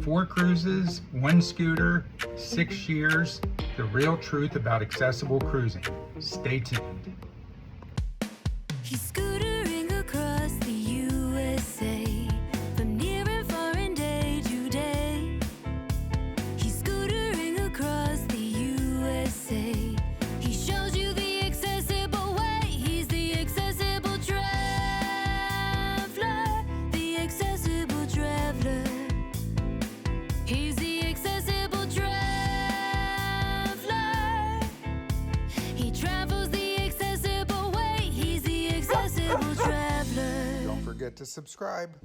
Four cruises, one scooter, 6 years, the real truth about accessible cruising. Stay tuned. He's scootering across the USA, from near and far and day to day. He's scootering across the USA. He shows you the accessible way. He's the accessible traveler, the accessible traveler. He's the accessible traveler. He travels the accessible way. He's the accessible traveler. Don't forget to subscribe.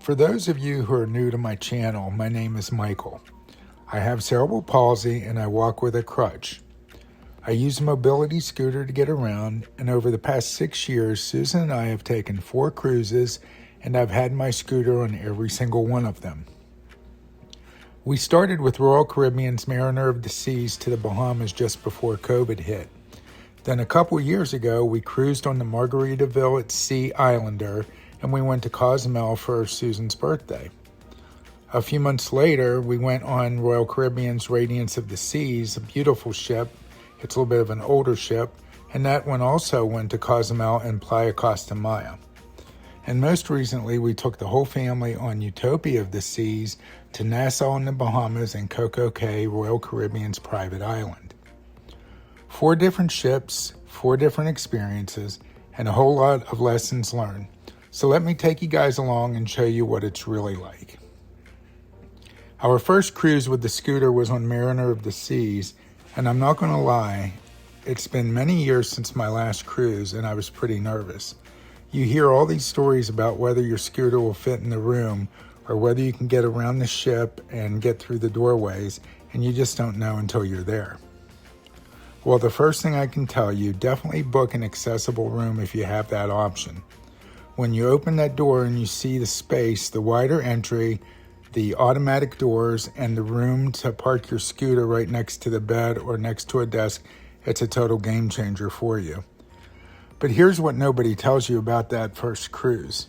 For those of you who are new to my channel, my name is Michael. I have cerebral palsy and I walk with a crutch. I use a mobility scooter to get around, and over the past 6 years, Susan and I have taken 4 cruises, and I've had my scooter on every single one of them. We started with Royal Caribbean's Mariner of the Seas to the Bahamas just before COVID hit. Then a couple years ago, we cruised on the Margaritaville Islander, and we went to Cozumel for Susan's birthday. A few months later, we went on Royal Caribbean's Radiance of the Seas, a beautiful ship. It's a little bit of an older ship, and that one also went to Cozumel and Playa Costa Maya. And most recently, we took the whole family on Utopia of the Seas to Nassau in the Bahamas and Coco Cay, Royal Caribbean's private island. 4 different ships, 4 different experiences, and a whole lot of lessons learned. So let me take you guys along and show you what it's really like. Our first cruise with the scooter was on Mariner of the Seas, and I'm not going to lie, it's been many years since my last cruise, and I was pretty nervous. You hear all these stories about whether your scooter will fit in the room or whether you can get around the ship and get through the doorways, and you just don't know until you're there. Well, the first thing I can tell you, definitely book an accessible room if you have that option. When you open that door and you see the space, the wider entry, the automatic doors, and the room to park your scooter right next to the bed or next to a desk, it's a total game changer for you. But here's what nobody tells you about that first cruise.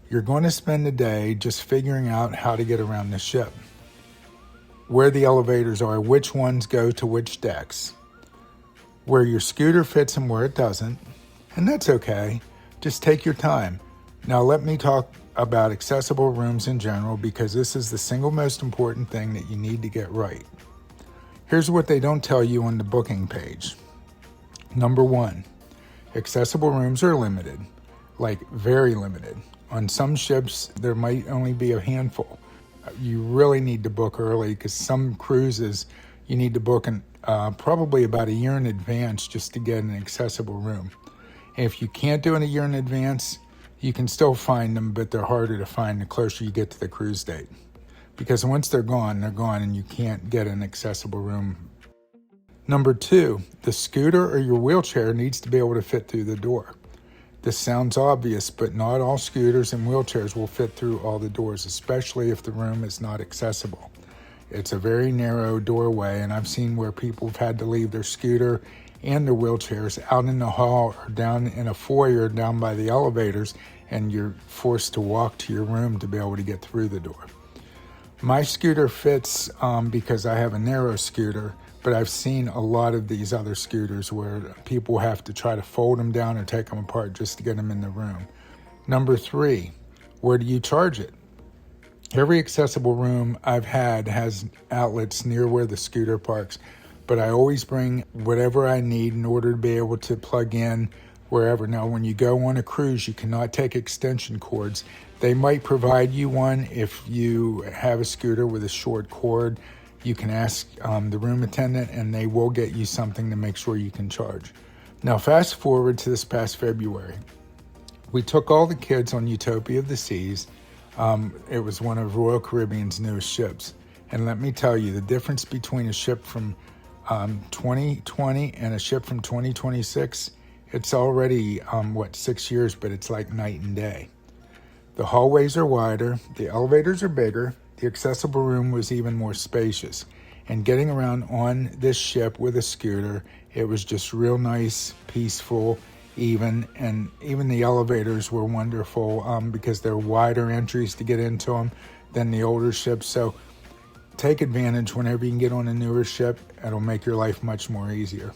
You're going to spend the day just figuring out how to get around the ship, where the elevators are, which ones go to which decks, where your scooter fits and where it doesn't, and that's okay. Just take your time. Now let me talk about accessible rooms in general, because this is the single most important thing that you need to get right. Here's what they don't tell you on the booking page. Number 1, accessible rooms are limited, like very limited. On some ships, there might only be a handful. You really need to book early, because some cruises you need to book probably about a year in advance just to get an accessible room. And if you can't do it a year in advance, you can still find them, but they're harder to find the closer you get to the cruise date. Because once they're gone, and you can't get an accessible room. Number 2, the scooter or your wheelchair needs to be able to fit through the door. This sounds obvious, but not all scooters and wheelchairs will fit through all the doors, especially if the room is not accessible. It's a very narrow doorway, and I've seen where people have had to leave their scooter and their wheelchairs out in the hall or down in a foyer down by the elevators, and you're forced to walk to your room to be able to get through the door. My scooter fits because I have a narrow scooter, but I've seen a lot of these other scooters where people have to try to fold them down or take them apart just to get them in the room. Number 3, where do you charge it? Every accessible room I've had has outlets near where the scooter parks, but I always bring whatever I need in order to be able to plug in wherever. Now, when you go on a cruise, you cannot take extension cords. They might provide you one if you have a scooter with a short cord. You can ask the room attendant, and they will get you something to make sure you can charge. Now, fast forward to this past February. We took all the kids on Utopia of the Seas. It was one of Royal Caribbean's newest ships. And let me tell you, the difference between a ship from 2020 and a ship from 2026, it's already, 6 years, but it's like night and day. The hallways are wider, the elevators are bigger, The accessible room was even more spacious. And getting around on this ship with a scooter, it was just real nice, peaceful, and even the elevators were wonderful because they're wider entries to get into them than the older ships. So take advantage whenever you can get on a newer ship. It'll make your life much more easier.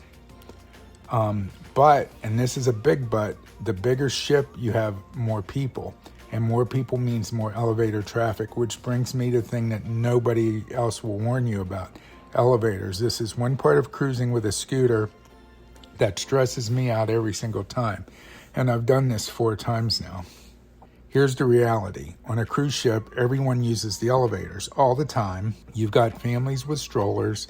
But, and this is a big but, the bigger ship, you have more people. And more people means more elevator traffic, which brings me to the thing that nobody else will warn you about. Elevators. This is one part of cruising with a scooter that stresses me out every single time. And I've done this 4 times now. Here's the reality. On a cruise ship, everyone uses the elevators all the time. You've got families with strollers,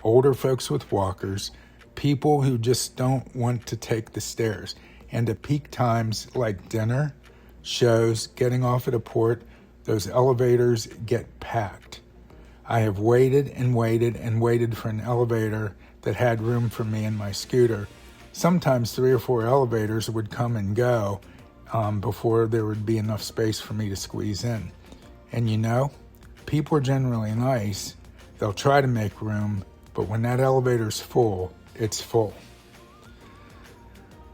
older folks with walkers, people who just don't want to take the stairs. And at peak times like dinner, shows, getting off at a port, those elevators get packed. I have waited and waited and waited for an elevator that had room for me and my scooter. Sometimes 3 or 4 elevators would come and go before there would be enough space for me to squeeze in. And you know, people are generally nice. They'll try to make room, but when that elevator's full, it's full.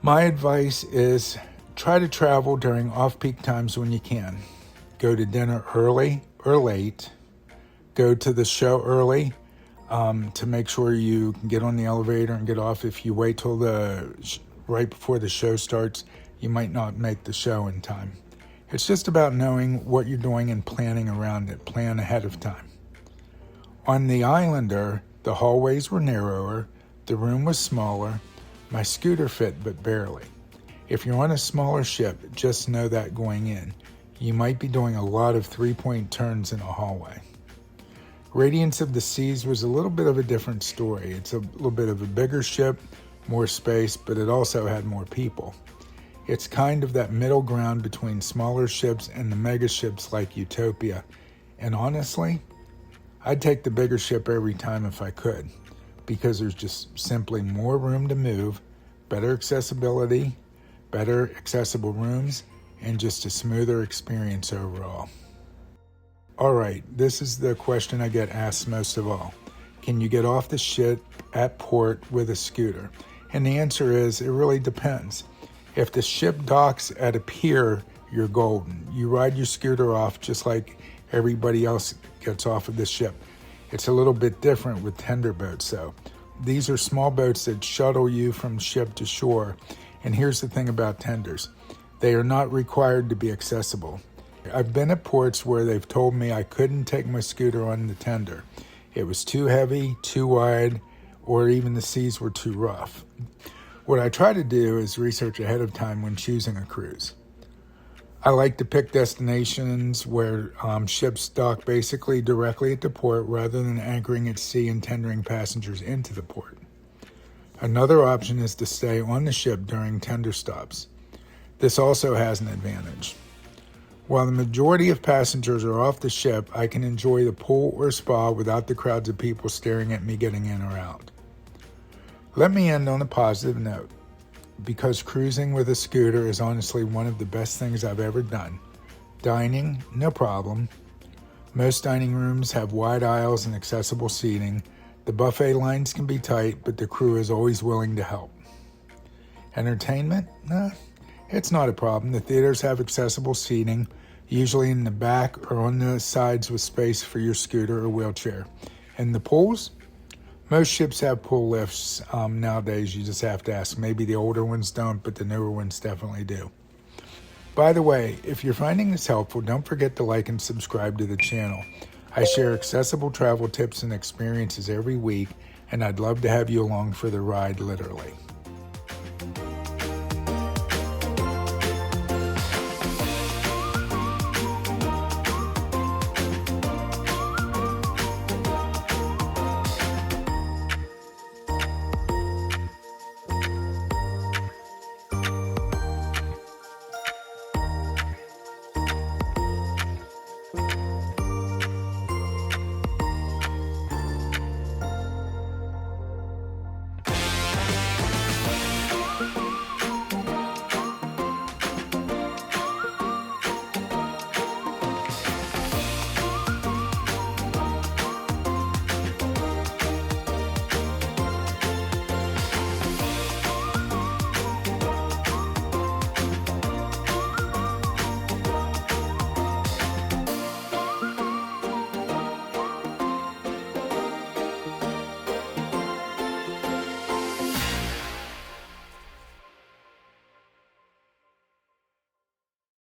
My advice is try to travel during off-peak times when you can. Go to dinner early or late. Go to the show early to make sure you can get on the elevator and get off. If you wait till right before the show starts, you might not make the show in time. It's just about knowing what you're doing and planning around it. Plan ahead of time. On the Islander, the hallways were narrower, the room was smaller, my scooter fit but barely. If you're on a smaller ship, just know that going in. You might be doing a lot of 3-point turns in a hallway. Radiance of the Seas was a little bit of a different story. It's a little bit of a bigger ship, more space, but it also had more people. It's kind of that middle ground between smaller ships and the mega ships like Utopia. And honestly, I'd take the bigger ship every time if I could, because there's just simply more room to move, better accessibility, better accessible rooms, and just a smoother experience overall. All right, this is the question I get asked most of all. Can you get off the ship at port with a scooter? And the answer is, it really depends. If the ship docks at a pier, you're golden. You ride your scooter off just like everybody else gets off of the ship. It's a little bit different with tender boats, though. These are small boats that shuttle you from ship to shore. And here's the thing about tenders. They are not required to be accessible. I've been at ports where they've told me I couldn't take my scooter on the tender. It was too heavy, too wide, or even the seas were too rough. What I try to do is research ahead of time when choosing a cruise. I like to pick destinations where ships dock basically directly at the port rather than anchoring at sea and tendering passengers into the port. Another option is to stay on the ship during tender stops. This also has an advantage. While the majority of passengers are off the ship, I can enjoy the pool or spa without the crowds of people staring at me getting in or out. Let me end on a positive note, because cruising with a scooter is honestly one of the best things I've ever done. Dining, no problem. Most dining rooms have wide aisles and accessible seating. The buffet lines can be tight, but the crew is always willing to help. Entertainment? Nah, it's not a problem. The theaters have accessible seating, usually in the back or on the sides with space for your scooter or wheelchair. And the pools? Most ships have pool lifts nowadays. You just have to ask. Maybe the older ones don't, but the newer ones definitely do. By the way, if you're finding this helpful, don't forget to like and subscribe to the channel. I share accessible travel tips and experiences every week, and I'd love to have you along for the ride, literally.